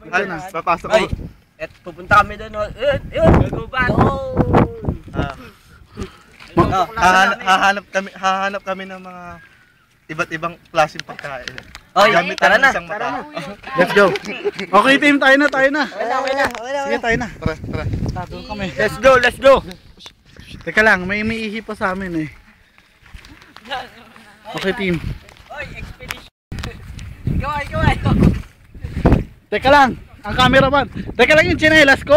Ay, papasok Ay, ko. et pupunta kami doon. Yun, guguban. Hahanap kami ng mga iba't ibang klaseng pagkain. Oy, Gamit tara ng na. isang mata. Let's go. Okay team, tayo na. Okay na. Sige, tayo na. Tara. Doon kami. Let's go. Teka lang, may ihi pa sa amin eh. Okay team. Oy, expedition. Ikaw. Teka lang, ang cameraman. Teka lang yung tsinelas ko.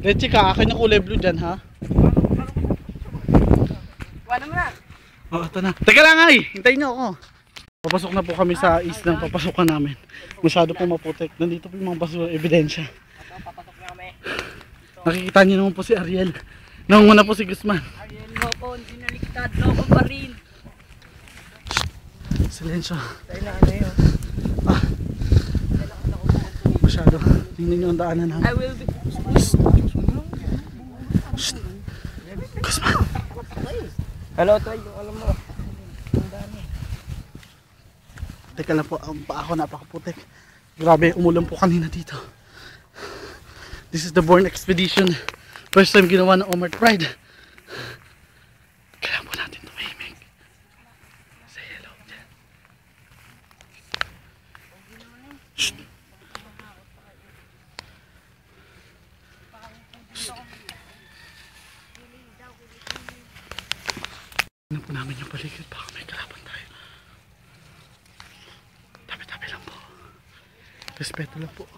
Leche ka, akin yung kulay blue dyan ha. Wala mo na. Oh, ito na. Teka lang ay, hintayin nyo ako. Papasok na po kami sa islang papasokan namin. Masyado po maputik. Nandito po yung mga basura, ebidensya. Papasok na kami. Nakikita niyo naman po si Ariel. Nangunguna po si Guzman. Ariel mo po, hindi naliktad. Loko pa rin. Silensyo. Tayo na ano yun. Masyado. Tingnan nyo ang daanan namin. I will be... Guzman. Hello, Toy. Alam mo. Teka lang po, ang paa ko napakaputik. Grabe, umulan po kanina dito. This is the Born Expedition. First time ginawa ng Omart Pride. Kailangan po natin tumahimik. Say hello dyan. Shh. Tignan po namin yung paligid. Baka may kalaban tayo. Tabi-tabi lang po. Respeto lang po.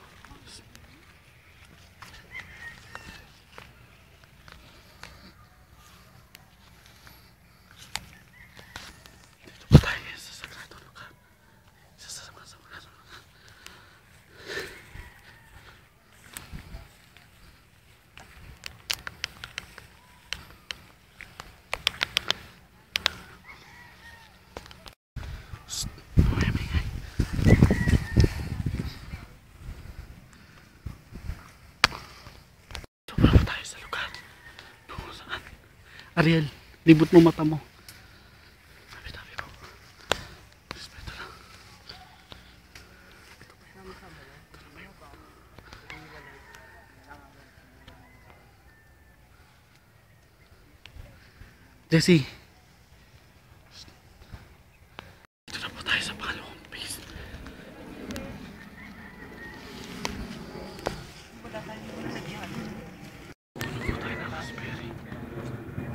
Dito po tayo sa sagradong lugar. Sa sagradong lugar. Sobrang tayo sa lugar. Tungo saan? Ariel, libot mo mata mo. Tabi-tabi po. Respeto lang. Jessie. Dito na po tayo sa pangalawang base.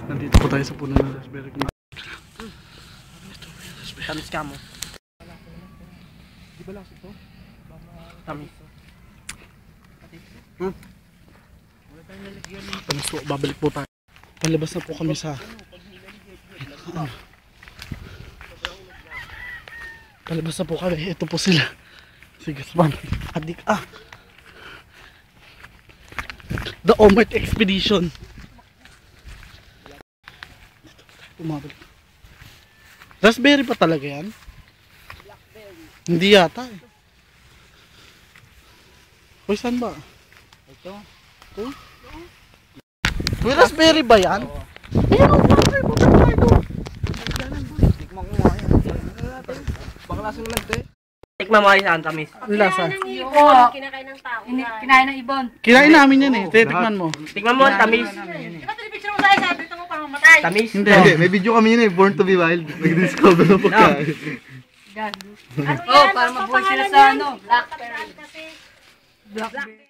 Nandito po tayo sa puno ng raspberry. Ito yung raspberry. Tamis ka mo. Di ba lasa ito? Tamis. Tamis po, babalik po tayo. Palabas na po kami sa... Palabas na po kami. Ito po sila. Si Guzman. Adik ah. The Omart Expedition. Umabalik. Raspberry pa talaga yan? Blackberry. Hindi yata eh. Uy, saan ba? Ito. Ito? Uy, raspberry ba yan? Ayan ang raspberry po tayo. Tikman ko nga yan. Baka lasa naman ito eh. Tikman mo kayo saan, tamis. Ang lasa. Kinakain ng tao. Kinain ng ibon. Kinain namin yan eh. Titikman mo. Tikman mo, tamis. Diba tinipicture mo tayo sabi ito mo pang mamatay? Tamis. Hindi. Hindi, may video kami yun eh, Born to be Wild. Nag-discover na pagkain. Oh, para mabuhay sila sa ano. Blackberry. Blackberry.